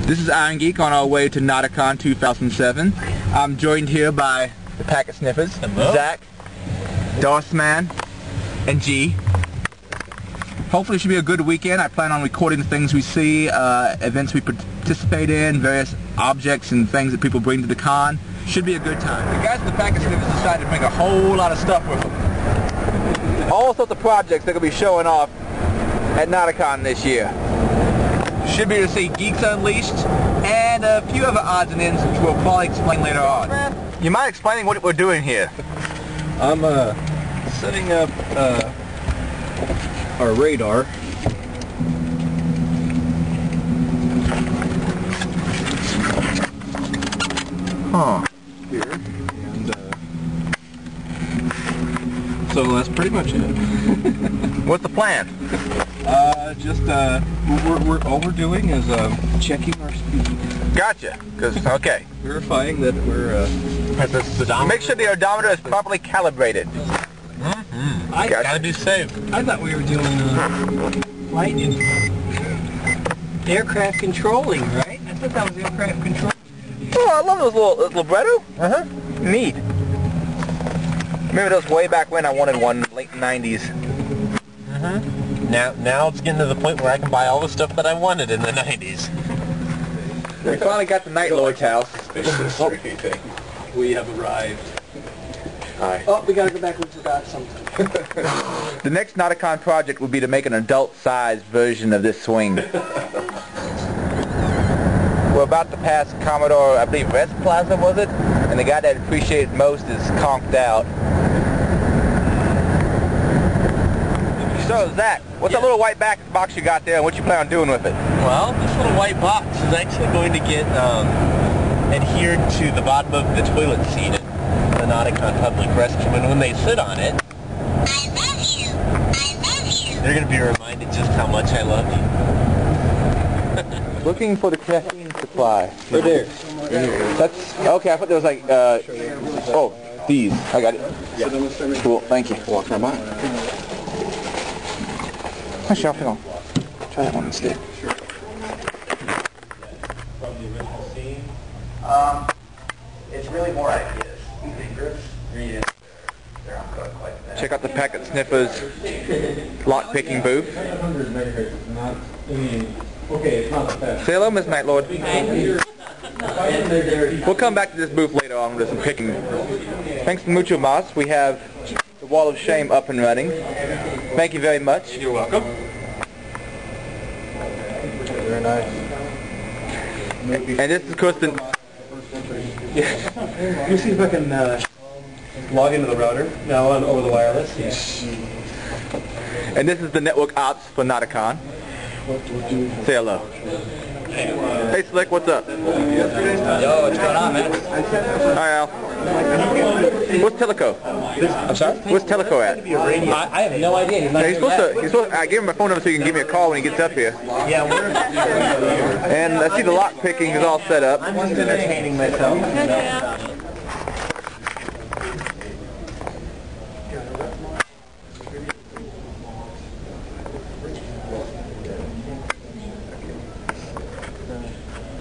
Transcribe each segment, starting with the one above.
This is Iron Geek on our way to Notacon 2007. I'm joined here by the Packet Sniffers, Zach, Dorsman, and G. Hopefully it should be a good weekend. I plan on recording the things we see, events we participate in, various objects and things that people bring to the con. Should be a good time. The guys at the Packet Sniffers decided to bring a whole lot of stuff with them. All sorts of projects they're going to be showing off at Notacon this year. Should be able to see Geeks Unleashed and a few other odds and ends which we'll probably explain later on. You mind explaining what we're doing here? I'm setting up our radar. Huh. Here. And so that's pretty much it. What's the plan? All we're doing is checking our speed. Gotcha. Okay. Verifying that we're make sure the odometer is properly calibrated. I gotta be safe. I thought we were doing flight aircraft controlling, right? I thought that was aircraft control. Oh, I love those little libretto. Neat. Remember those way back when I wanted one, late 90s. Now it's getting to the point where I can buy all the stuff that I wanted in the 90s. We finally got the Night Lord's house. We have arrived. Hi. Oh, we gotta go back. We forgot something. The next Notacon project would be to make an adult-sized version of this swing. We're about to pass Commodore, I believe, Rest Plaza, was it? And the guy that appreciated most is conked out. So, Zach, what's that little white box you got there, and what you plan on doing with it? Well, this little white box is actually going to get adhered to the bottom of the toilet seat at the Notacon Public Restroom, and when they sit on it, I love you. I love you. they're going to be reminded just how much I love you. Looking for the caffeine supply. Right there. That's okay. I thought there was like oh, these. I got it. Yeah. Cool. Thank you. Walk right by. Actually, I'll try that one instead. From the original scene. It's really more ideas. Check out the Packet Sniffers lock-picking booth. Say hello, Miss Night Lord. We'll come back to this booth later on with some picking. Thanks to Mucho Mas, we have the Wall of Shame up and running. Thank you very much. You're welcome. Very nice. And this is, of course, the... Let me see if I can log into the router now over the wireless. And this is the network ops for Notacon. Say hello. Hey, Slick, what's up? Yo, what's going on, man? Hi, Al. What's Teleco? I'm sorry? What's Teleco at? I have no idea. He's not He's supposed to, I gave him my phone number so he can give me a call when he gets up here. Yeah, we're... And I see the lock picking is all set up. I'm just entertaining myself.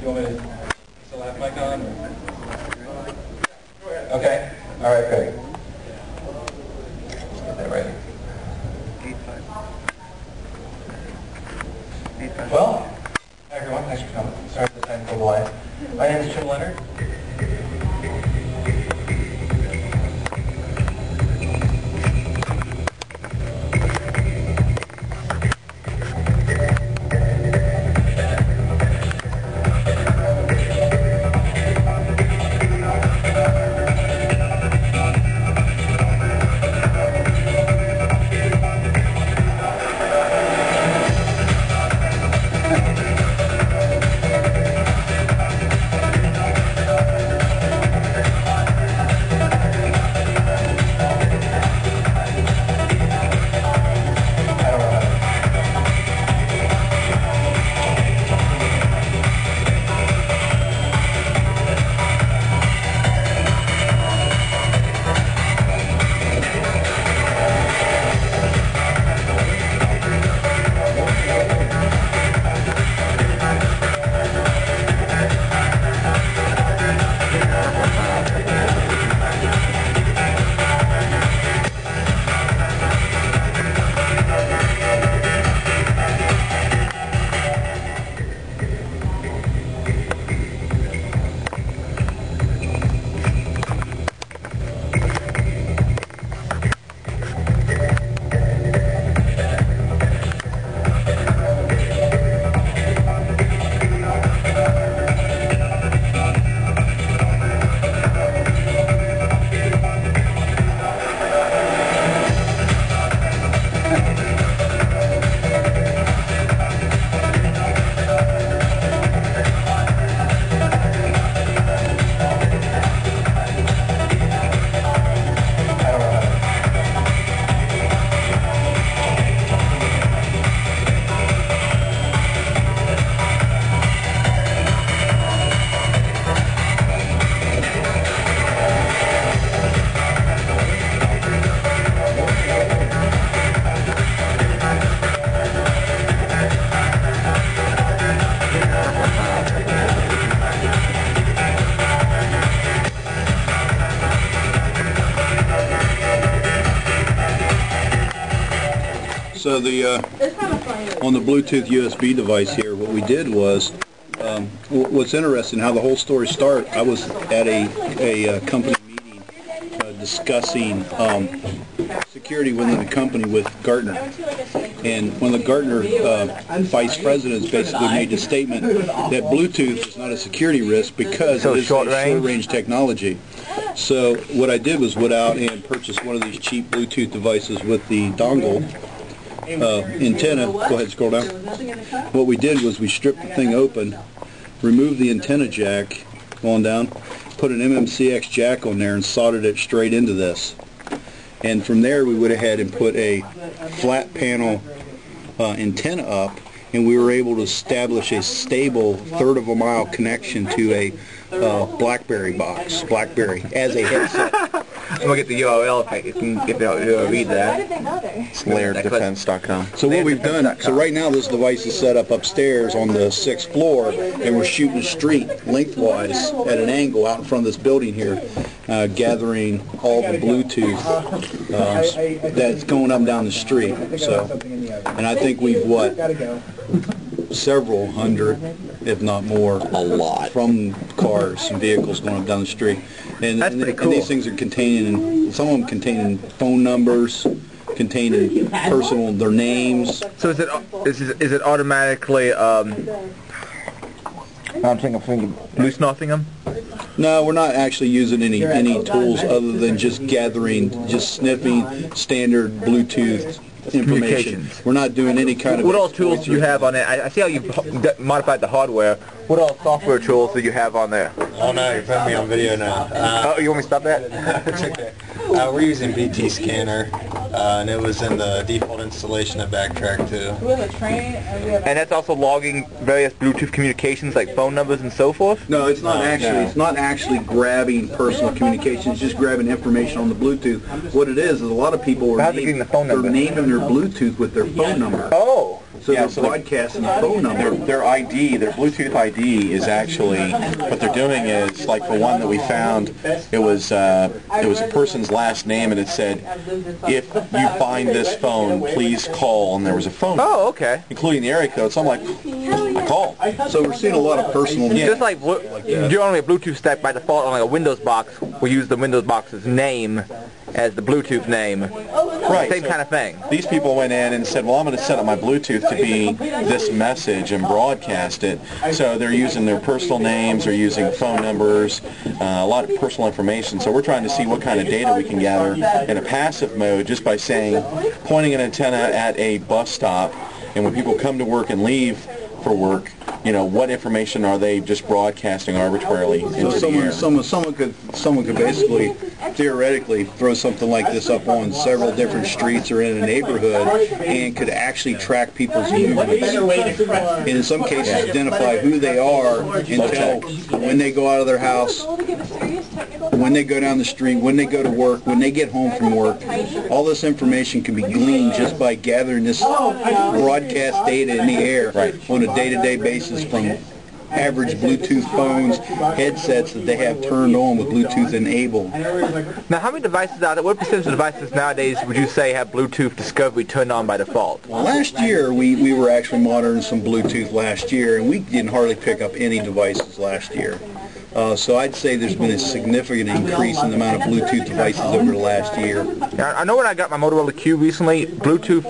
You want me to still have mic on? Okay. All right, great. Get that right. Well, hi everyone, thanks for coming. Sorry for the technical delay. My name is Jim Leonard. So the on the Bluetooth USB device here, what we did was, what's interesting, how the whole story started, I was at a company meeting discussing security within the company with Gartner. And one of the Gartner vice presidents basically made the statement that Bluetooth is not a security risk because it is a short-range technology. So what I did was went out and purchased one of these cheap Bluetooth devices with the dongle antenna. Go ahead, scroll down. What we did was we stripped the thing open, removed the antenna jack, going down, put an MMCX jack on there and soldered it straight into this. And from there we went ahead and put a flat panel antenna up, and we were able to establish a stable third-of-a-mile connection to a BlackBerry box, BlackBerry, as a headset. I'm going to get the URL if you can get the read that. It's layerdefense.com. So what we've done, so right now this device is set up upstairs on the 6th floor, and we're shooting a street lengthwise at an angle out in front of this building here, gathering all the Bluetooth that's going up and down the street. So, and I think we've, what, several hundred, if not more, a lot, from cars and vehicles going up down the street. And, that's pretty cool. And these things are containing, some of them containing phone numbers, containing their names. So is it automatically I'm thinking loose nothing them? No, we're not actually using any tools other than just gathering, just sniffing standard Bluetooth information. We're not doing any kind of... What all tools do you have on it? I see how you modified the hardware. What all software tools do you have on there? Oh no, you're putting me on video now. Oh, you want me to stop that? It's okay. We're using BT Scanner, and it was in the default installation of Backtrack too. And that's also logging various Bluetooth communications like phone numbers and so forth? No, it's not actually. It's not actually grabbing personal communications. It's just grabbing information on the Bluetooth. What it is a lot of people are naming their Bluetooth with their phone number. Oh. So they're broadcasting the phone number. Their ID, their Bluetooth ID is actually, what they're doing is, like for one that we found, it was a person's last name, and it said, if you find this phone, please call, and there was a phone number, including the area code. So I'm like, I called. So we're seeing a lot of personal... Just like you're only a Bluetooth stack by default on like a Windows box, we use the Windows box's name as the Bluetooth name. Right. Same kind of thing. These people went in and said, well, I'm going to set up my Bluetooth to be this message and broadcast it. So they're using their personal names, they're using phone numbers, a lot of personal information. So we're trying to see what kind of data we can gather in a passive mode just by saying, pointing an antenna at a bus stop, and when people come to work and leave for work, you know, what information are they just broadcasting arbitrarily into the air? Someone could basically, theoretically, throw something like this up on several different streets or in a neighborhood and could actually track people's movements. And in some cases identify who they are and tell when they go out of their house, when they go down the street, when they go to work, when they get home from work. All this information can be gleaned just by gathering this broadcast data in the air on a day-to-day basis from average Bluetooth phones, headsets that they have turned on with Bluetooth enabled. Now, how many devices out there, what percentage of devices nowadays would you say have Bluetooth discovery turned on by default? Well, last year, we were actually monitoring some Bluetooth last year, and we didn't hardly pick up any devices last year. So I'd say there's been a significant increase in the amount of Bluetooth devices over the last year. Now, I know when I got my Motorola Q recently, Bluetooth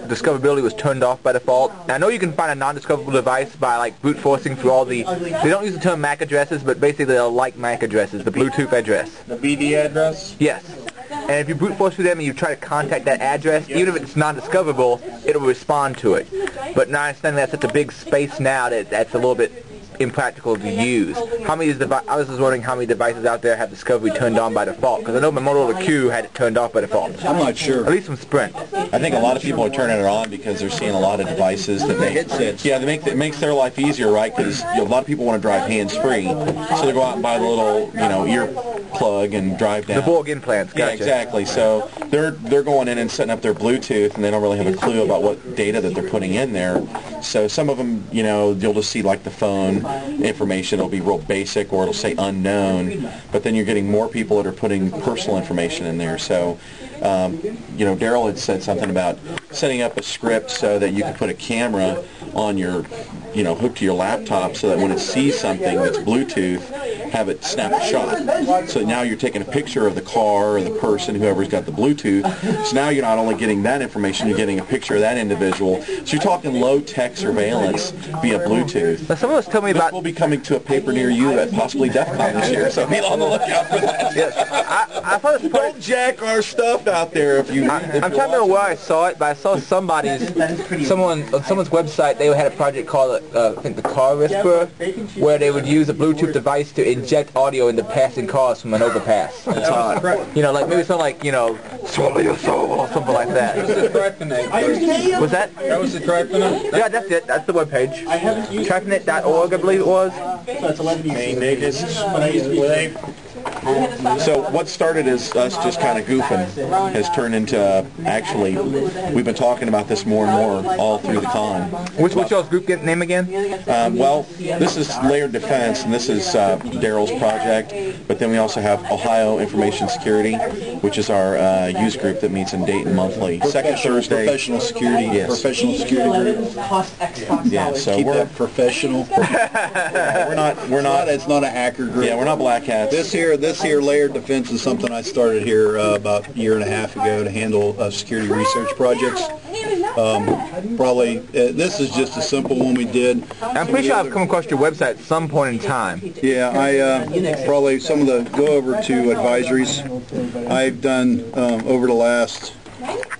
discoverability was turned off by default. And I know you can find a non-discoverable device by like brute forcing through all the, they don't use the term MAC addresses, but basically they're like MAC addresses, the Bluetooth address. The BD address? Yes. And if you brute force through them and you try to contact that address, even if it's non-discoverable, it'll respond to it. But now I understand that's such a big space now that that's a little bit impractical to use. How many I was just wondering how many devices out there have discovery turned on by default, because I know my Motorola Q had it turned off by default. I'm not sure. At least from Sprint. I think a lot of people are turning it on because they're seeing a lot of devices that they headsets. Yeah, it makes their life easier, right? Because a lot of people want to drive hands-free, so they go out and buy the little ear plug and drive down. The Borg implants. Gotcha. Yeah, exactly. So they're going in and setting up their Bluetooth, and they don't really have a clue about what data that they're putting in there. So some of them, you'll just see like the phone information. It'll be real basic, or it'll say unknown. But then you're getting more people that are putting personal information in there. So you know, Daryl had said something about setting up a script so that you could put a camera on your, you know, hooked to your laptop so that when it sees something that's Bluetooth, have it snap a shot. So now you're taking a picture of the car or the person, whoever's got the Bluetooth. So now you're not only getting that information, you're getting a picture of that individual. So you're talking low-tech surveillance via Bluetooth. Now, someone was telling me about... This will be coming to a paper near you at possibly DEF CON this year, so be on the lookout for that. Yes. I thought it was Don't jack our stuff out there if you... I'm trying to remember where I saw it, but I saw someone's website. They had a project called, I think, the Car Whisperer, where they would use a Bluetooth device to inject audio into passing cars from an overpass. You know, like maybe something like, you know, swallow your soul or something like that. Was that? That was the Trifinet? Yeah, that's it. That's the webpage. Trifinet.org, I believe it was. So what started as us just kind of goofing has turned into actually, we've been talking about this more and more all through the con. What's y'all's group name again? Well, this is Layered Defense, and this is Daryl's project, but then we also have Ohio Information Security, which is our youth group that meets in Dayton monthly. Second Thursday. Professional security. Yes. Professional security group. Yeah, so Keep we're that professional. we're not It's not a hacker group. yeah, we're not black hats. This here Layered Defense is something I started here about a year and a half ago to handle security research projects. This is just a simple one we did. I'm pretty sure I've come across your website at some point in time. Yeah, I probably some of the go over to advisories I've done over the last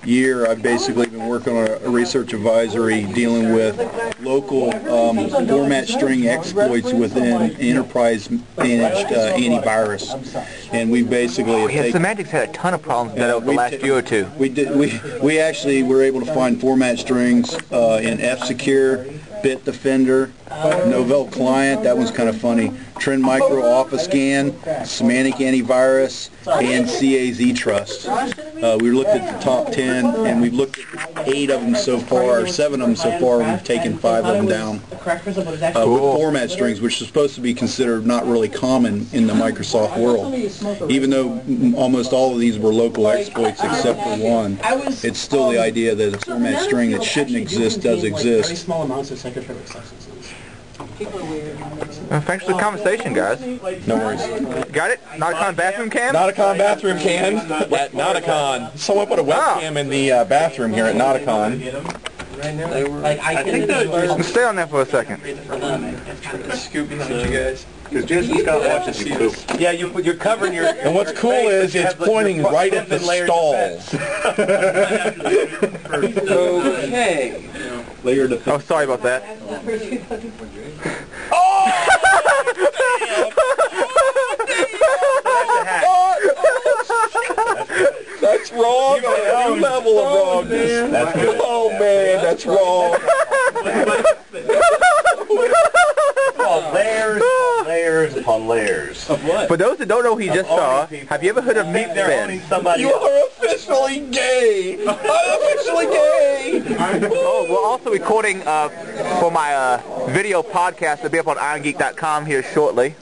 year. I've basically been working on a research advisory dealing with local format string exploits within enterprise managed antivirus, and we basically Yeah, Semantics had a ton of problems with that over the last year or two. We actually were able to find format strings in F-Secure, Bitdefender, Novell Client, that one's kind of funny, Trend Micro Office Scan, Semantic Antivirus, and CAZ Trust. We looked at the top 10, and we've looked at 8 of them so far, or 7 of them so far, and we've taken 5 of them down. With format strings, which is supposed to be considered not really common in the Microsoft world. Even though almost all of these were local exploits except for one, it's still the idea that a format string that shouldn't exist does exist. Thanks for the conversation, guys. No worries. Got it? Notacon bathroom cam? Notacon bathroom cam at Notacon. Someone put a webcam in the bathroom here at Notacon. I think that Stay on there for a second. scoop behind you guys. Because Jason Scott watches you. Yeah, you're covering your... And what's cool is it's pointing right at the stalls. Okay. Layered Defense. Oh, sorry about that. That's wrong on a new level of wrongness. Oh man, that's wrong. Layers upon layers. Of what? For those that don't know who you just saw, have you ever heard of meat spin? You are officially gay. I'm officially gay. Oh, we're also recording for my video podcast that'll be up on irongeek.com here shortly.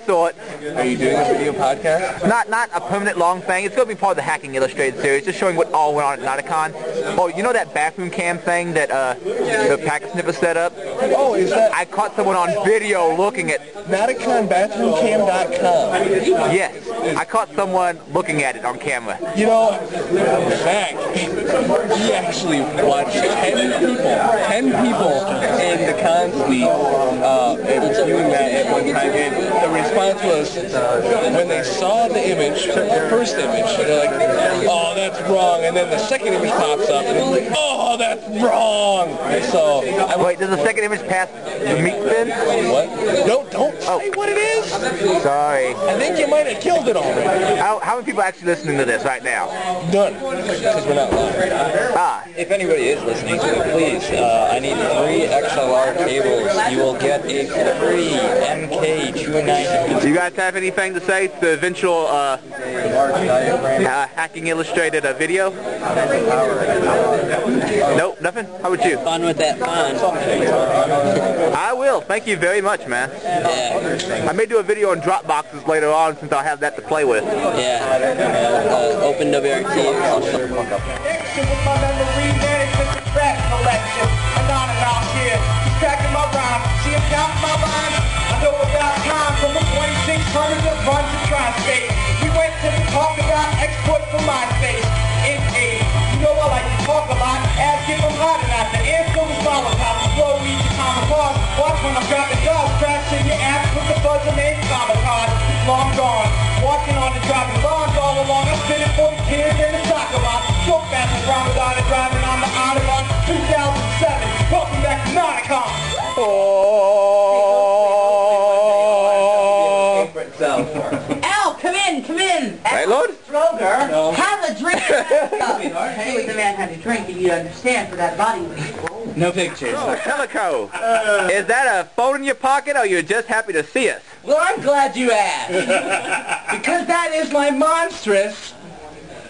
Sort. Are you doing a video podcast? Not a permanent long thing. It's going to be part of the Hacking Illustrated series, just showing what all went on at Notacon. Oh, you know that bathroom cam thing that the packet sniffer set up? Oh, is that I caught someone on video looking at... NotaconBathroomCam.com? Yes, I caught someone looking at it on camera. You know, Zach, he actually watched 10 people in the con suite viewing that at one time, and the response was, when they saw the image, the first image, they're like, oh, that's wrong, and then the second image pops up, and it's like, oh, that's wrong! So, Wait, does the second image pass the meat spin? what? No, don't say what it is! Sorry. I think you might have killed it already. How many people are actually listening to this right now? None, because we're not live. If anybody is listening to it, please, I need 3 XLR cables. You will get a free MK290. You guys have anything to say to the eventual Hacking Illustrated video? Nope, nothing? How about you? Have fun with that fun. I will. Thank you very much, man. Yeah. I may do a video on drop boxes later on since I'll have that to play with. Yeah. Open We went to talk about export from MySpace. In a, you know I like to talk a lot. Ask if I'm hot enough. The answer was volatile. Slow each time apart. Watch when I'm dropping jobs. Crash in your ass with the buzzer named Comic-Con. Long gone. Walking on the dropping bombs all along. I'm spinning for the kids and the soccer mom. So fast as Ramadan and driving on the Autobahn. 2007. Welcome back to Notacon. Al, come in, come in. Right, Lord? Stroger, have a drink. Hey, with the man had a drink, and you understand for that body. No pictures. Oh, Teleco. Is that a phone in your pocket or you're just happy to see us? Well, I'm glad you asked. Because that is my monstrous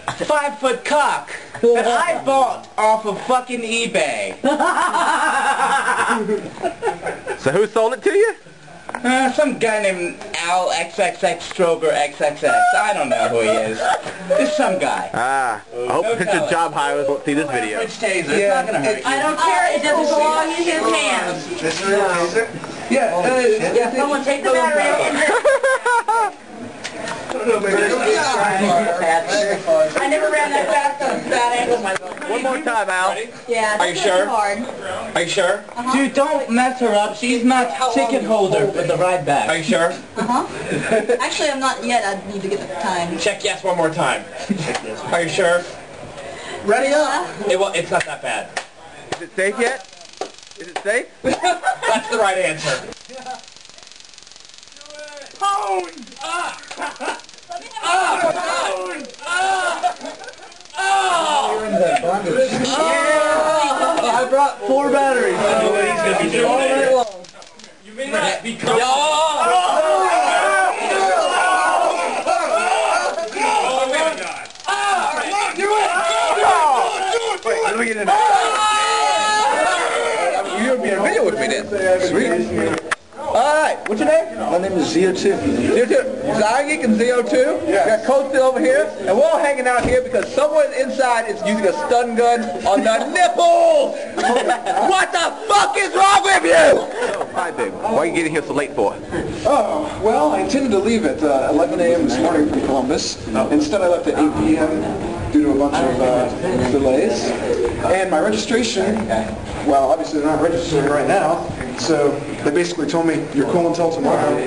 5-foot cock that I bought off of fucking eBay. So who sold it to you? Some guy named Al XXX Stroger XXX. I don't know who he is. Just some guy. I hope potential job hires won't see this video. French taser. It's not gonna hurt you. I don't care, it doesn't belong in his hands. This is a taser? Yeah, someone take the battery out. I never ran that fast on bad angles myself. One more time, Al. Yeah, Are you sure? hard. Are you sure? Dude, don't mess her up. She's not ticket holder for the ride back. Are you sure? Actually, I'm not yet. I need to get the time. Check yes one more time. Are you sure? Ready up. It's not that bad. Is it safe yet? Is it safe? That's the right answer. I brought 4 batteries. All night long. You may not be Let me get in there. You're going to be in a video with me then. Sweet. Alright, what's your name? My name is ZO2. ZO2. Zygeek and ZO2. We got Coastal over here. And we're all hanging out here because someone inside is using a stun gun on the nipples! What the fuck is wrong with you? Oh, hi, babe. Why are you getting here so late for? Oh, well, I intended to leave at 11 a.m. this morning from Columbus. Instead, I left at 8 p.m. due to a bunch of delays. And my registration, well, obviously they're not registering right now, so they basically told me, you're cool until tomorrow,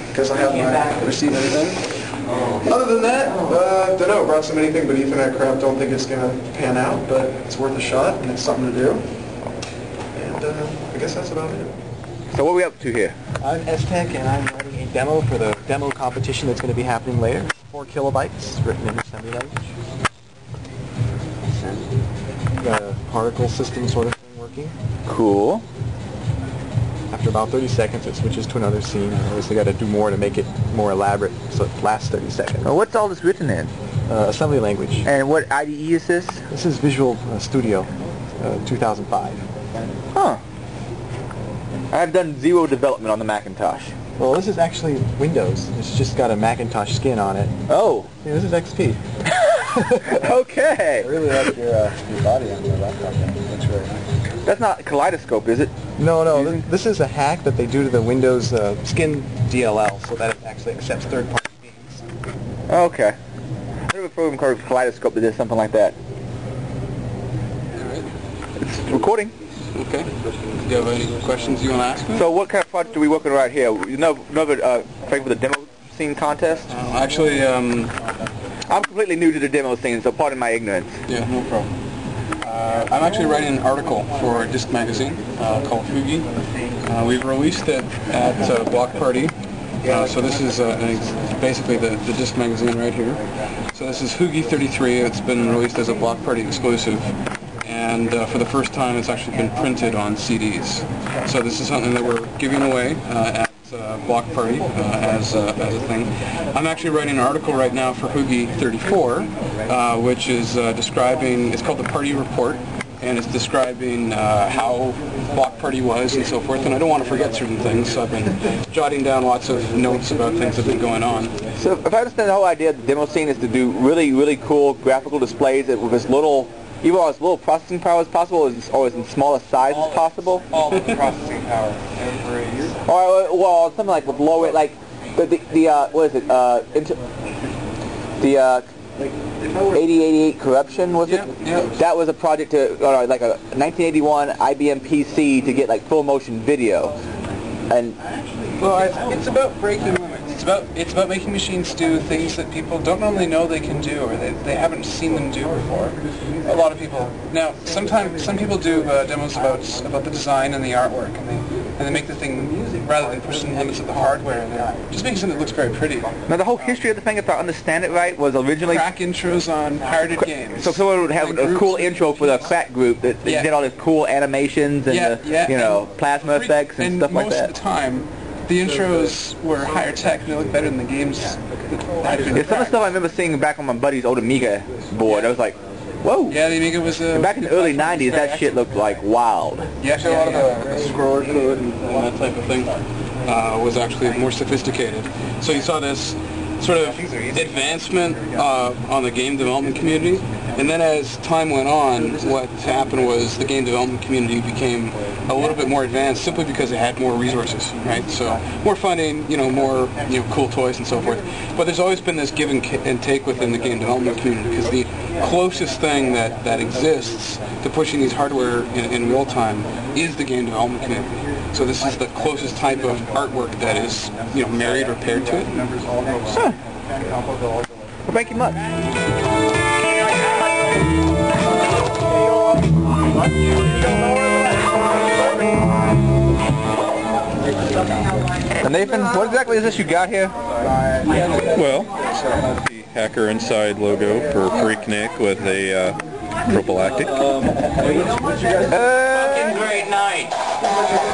because I have my receipt and everything. Other than that, don't know, brought some anything but Ethernet crap, don't think it's going to pan out, but it's worth a shot, and it's something to do. And I guess that's about it. So what are we up to here? I'm S-Tech, and I'm writing a demo for the demo competition that's going to be happening later. 4 kilobytes, written in assembly language. Got a particle system sort of thing working. Cool. After about 30 seconds, it switches to another scene. I obviously got to do more to make it more elaborate, so it lasts 30 seconds. Well, what's all this written in? Assembly language. And what IDE is this? This is Visual Studio 2005. Huh. I've done 0 development on the Macintosh. Well, this is actually Windows. It's just got a Macintosh skin on it. Oh. Yeah, this is XP. Okay. I really like your body on your laptop. That's very nice. That's not Kaleidoscope, is it? No, this is a hack that they do to the Windows skin DLL so that it actually accepts third-party themes. Okay. I have a program called Kaleidoscope that does something like that. It's recording. Okay. Do you have any questions you want to ask me? So what kind of project are we working on right here? You know for the Demoscene contest? Actually, I'm completely new to the demo scene, so pardon my ignorance. yeah, no problem. I'm actually writing an article for a disc magazine called Hoogie. We've released it at Block Party. So this is basically the disc magazine right here. So this is Hoogie 33. It's been released as a Block Party exclusive. And for the first time, it's actually been printed on CDs. So this is something that we're giving away at Block Party as a thing. I'm actually writing an article right now for Hoogie 34, which is describing, it's called the Party Report, and it's describing how Block Party was and so forth, and I don't want to forget certain things, so I've been jotting down lots of notes about things that have been going on. So if I understand the whole idea of the Demoscene is to do really, really cool graphical displays with as little, even as little processing power as possible, or as in smallest size as possible? All the processing power. Or, well, something like with low, like, what is it, the 8088 Corruption, was it? Yeah. That was a project to, like a 1981 IBM PC to get like full motion video. And well, it's about breaking limits. It's about making machines do things that people don't normally know they can do, or they haven't seen them do before. A lot of people. Now, some people do demos about the design and the artwork, and they make the thing, rather than pushing the limits of the hardware, they just make something that looks very pretty. Now, the whole history of the thing, if I understand it right, was originally crack intros on pirated games. So someone would have a cool intro for the crack group that did all the cool animations and plasma effects and stuff like that. Most of the time, the intros were higher tech and they looked better than the games that had been some of the stuff I remember seeing back on my buddy's old Amiga board, I was like, whoa. Yeah, the Amiga was back in the early 90s, that shit looked like wild. Yeah, actually a lot of the scroller code and that type of thing was actually more sophisticated. So you saw this sort of advancement on the game development community, and then as time went on, what happened was the game development community became a little bit more advanced simply because it had more resources, right? So more funding, more cool toys and so forth. But there's always been this give and take within the game development community, because the closest thing that exists to pushing these hardware in real time is the game development community. So this is the closest type of artwork that is, married or paired to it. Huh. Well, thank you much. Nathan, what exactly is this you got here? Well, the Hacker Inside logo for Freaknik with a prophylactic. Fucking great night.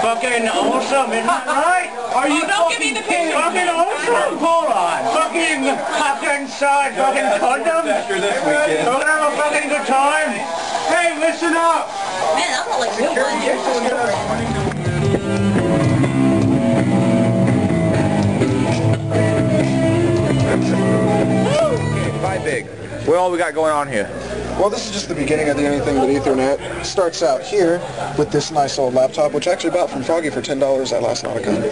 Fucking awesome, isn't it right? Are you don't give me the picture. Fucking awesome. Hold on. Fucking Hacker Inside, fucking condoms. After this weekend. Don't have a fucking good time. Hey, listen up. Man, that's not like real fun. Big. What all we got going on here? Well, this is just the beginning of the Anything But Ethernet. It starts out here with this nice old laptop, which I actually bought from Froggy for $10 at last Notacon.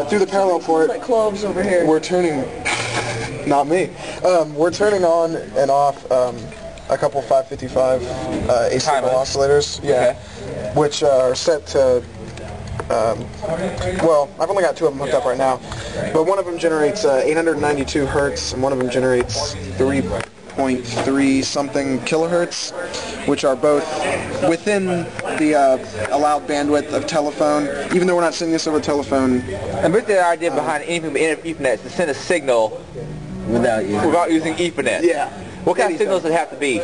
Through the parallel port, Cloves over here. we're turning, not me, we're turning on and off a couple 555 AC oscillators, which are set to well, I've only got two of them hooked up right now, but one of them generates 892 hertz, and one of them generates 3.3 something kilohertz, which are both within the allowed bandwidth of telephone, even though we're not sending this over telephone. And basically the idea behind anything but Ethernet is to send a signal without using Ethernet. Yeah. What kind of signals does it have to be?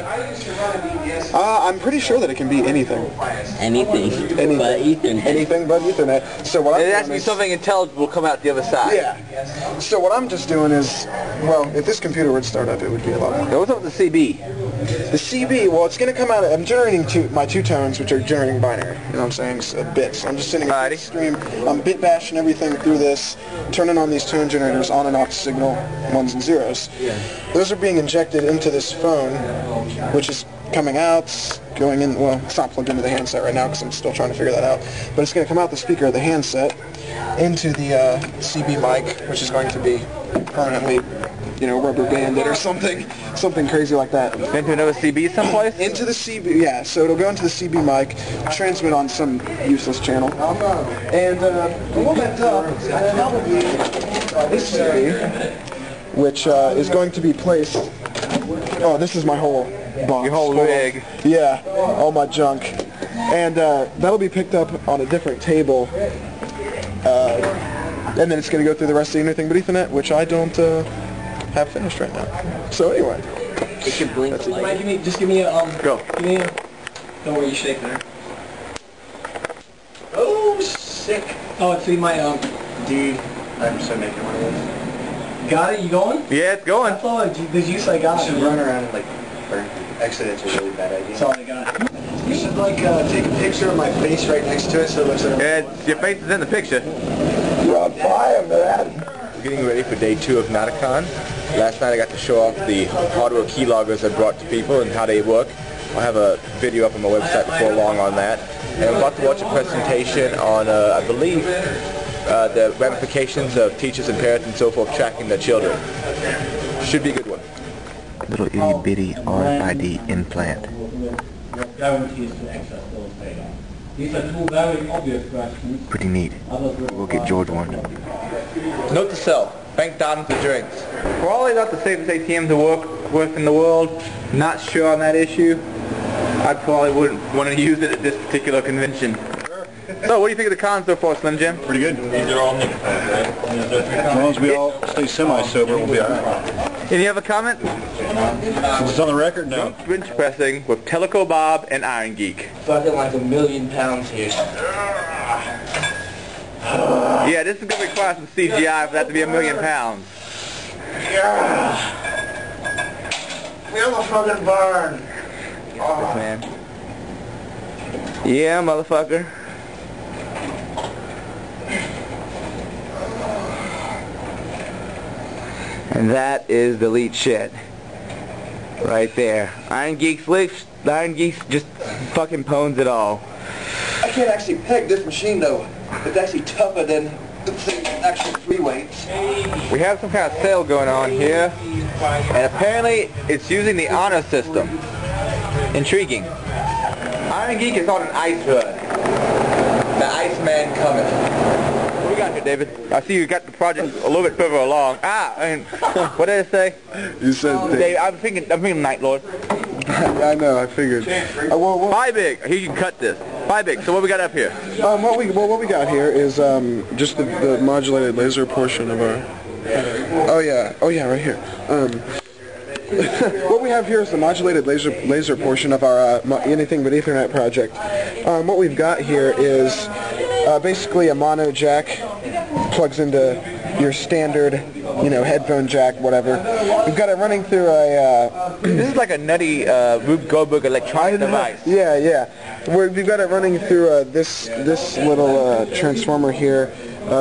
I'm pretty sure that it can be anything. Anything but Ethernet. Anything but Ethernet. So what it has to be something intelligible come out the other side. Yeah. So what I'm just doing is, well, if this computer were to start up, it would be a lot more. Now, what's up with the CB? The CB, well, it's going to come out, I'm generating my two tones, which are generating binary, you know what I'm saying, bits. I'm just sending a stream, I'm bit bashing everything through this, turning on these tone generators on and off the signal, ones and zeros. Those are being injected into this phone, which is coming out, going in, well, it's not plugged into the handset right now because I'm still trying to figure that out, but it's going to come out the speaker of the handset into the CB mic, which is going to be permanently, rubber banded or something crazy like that. Into another CB someplace? Into the CB, yeah, so it'll go into the CB mic, transmit on some useless channel, and we'll picked up probably this CB, which is going to be placed, this is my whole box. Your whole rig. Yeah, all my junk. And that'll be picked up on a different table, and then it's going to go through the rest of Anything But Ethernet, which I don't have finished right now. So anyway. It can blink like... Just give me a, Go. Give me a... Don't worry, you shake there. Oh, sick. Oh, it's in my, Dude, I'm so making one of those. Got it? You going? Yeah, it's going. I thought, did you say got it? Just run around and, burn. Actually, that's a really That's all I got. You should take a picture of my face right next to it so it looks like... Your face is in the picture. You're on fire, man. We're getting ready for day 2 of Notacon. Last night I got to show off the hardware keyloggers I brought to people and how they work. I'll have a video up on my website before long on that. And I'm about to watch a presentation on, I believe, the ramifications of teachers and parents and so forth tracking their children. Should be a good one. Little itty bitty RFID implant. Pretty neat. We'll get George one. Note to self, McDonald's for drinks. Probably not the safest ATM to work with in the world. Not sure on that issue. I probably wouldn't want to use it at this particular convention. So, what do you think of the cons so far, Slim Jim? Pretty good. These are all nickel pads, right? As long as we all stay semi-sober, we'll be all right. Any other comment? Since it's on the record, no. Bench pressing with Teleco Bob and Iron Geek. Fucking like 1,000,000 pounds here. Yeah, this is going to require some CGI for that to be 1,000,000 pounds. Feel the fucking burn. Oh. Man. Yeah, motherfucker. And that is delete shit. Right there. Iron Geek flips. Iron Geek just fucking pones it all. I can't actually peg this machine though. It's actually tougher than the actual free weights. We have some kind of sale going on here. And apparently it's using the honor system. Intriguing. Iron Geek is on an ice hood. The Iceman cometh. What we got here, David? I see you got the project a little bit further along. What did I say? You said... Dave, I'm thinking Night Lord. Yeah, I know, I figured. Bye Big. He can cut this. Bye Big. So what we got up here? What we got here is just the modulated laser portion of our... Oh yeah, right here. What we have here is the modulated laser portion of our Anything But Ethernet project. What we've got here is basically a mono jack, plugs into your standard, headphone jack, whatever. We've got it running through a... This is like a nutty Rube Goldberg electronic device. Yeah. We've got it running through this little transformer here,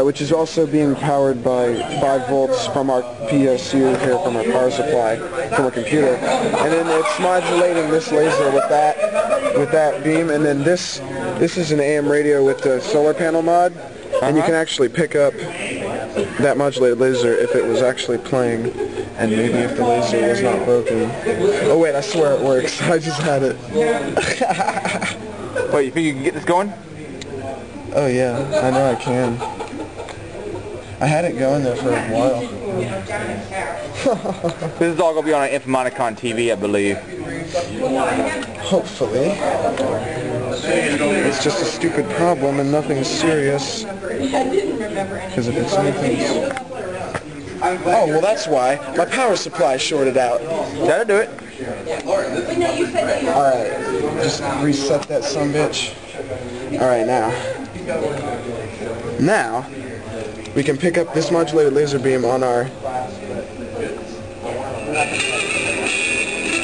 which is also being powered by 5 volts from our PSU here, from our power supply, from our computer. And then it's modulating this laser with that beam. And then this is an AM radio with the solar panel mod. And you can actually pick up that modulated laser if it was actually playing, and maybe if the laser was not broken. Oh wait, I swear it works. I just had it. Wait, you think you can get this going? Oh yeah, I know I can. I had it going there for a while. This is all going to be on Infomonicon TV, I believe. Hopefully. It's just a stupid problem and nothing serious. Because if it's anything... Oh, well that's why. My power supply shorted out. That'll do it. Alright, just reset that sumbitch. Alright, now, we can pick up this modulated laser beam on our...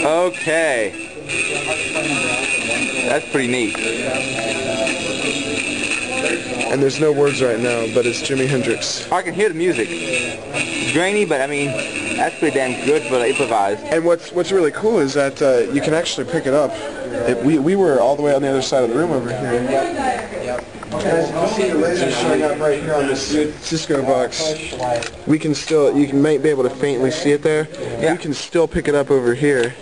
Okay. That's pretty neat. And there's no words right now, but it's Jimi Hendrix. I can hear the music. It's grainy, but I mean, that's pretty damn good for the improvise. And what's really cool is that you can actually pick it up. We were all the way on the other side of the room over here. And as you can see, the laser showing up right here on this Cisco box. You might be able to faintly see it there. Yeah. You can still pick it up over here.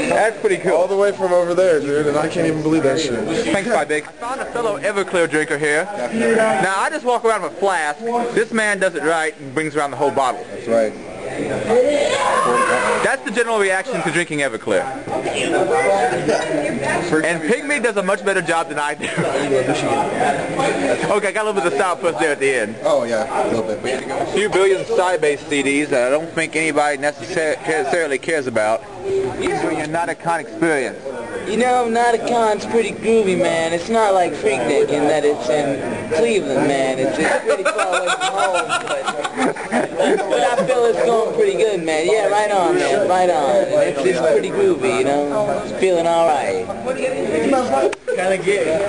That's pretty cool. All the way from over there, dude, and I can't even believe that shit. Thanks, Bye Big. I found a fellow Everclear drinker here. Now, I just walk around with a flask. This man does it right and brings around the whole bottle. That's right. That's the general reaction to drinking Everclear. And Pygmy does a much better job than I do. Okay, I got a little bit of soundpuss there at the end. Oh, yeah, a little bit. A few billion side-based CDs that I don't think anybody necessarily cares about. Doing a Notacon experience. You know, Notacon's pretty groovy, man. It's not like Freaknik in that it's in Cleveland, man. It's pretty far away from home, but I feel it's going pretty good, man. Yeah, right on, man. Right on. And it's pretty groovy, you know. It's feeling all right. Kind of gay.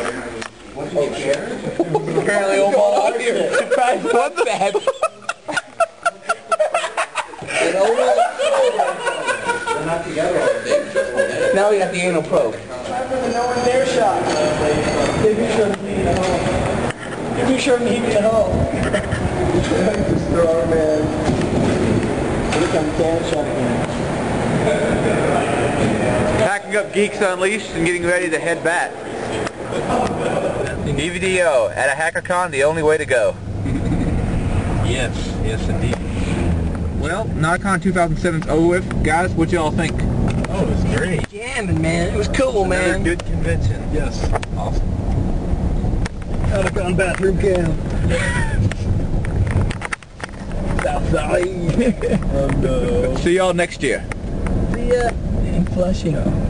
Apparently, old ball out here. Surprise, what that? Now we got the anal probe. Their shot. Give you some heat at home. Give you some heat at home. Strong man. Look, I'm can Packing up Geeks Unleashed and getting ready to head back. EVDO, at a HackerCon, the only way to go. Yes, yes indeed. Well, Notacon 2007's over with. Guys, what y'all think? Oh, it was great. Jamming, man. It was cool, man. Another good convention. Yes. Awesome. Notacon bathroom cam. Southside. See y'all next year. See ya in Flushing.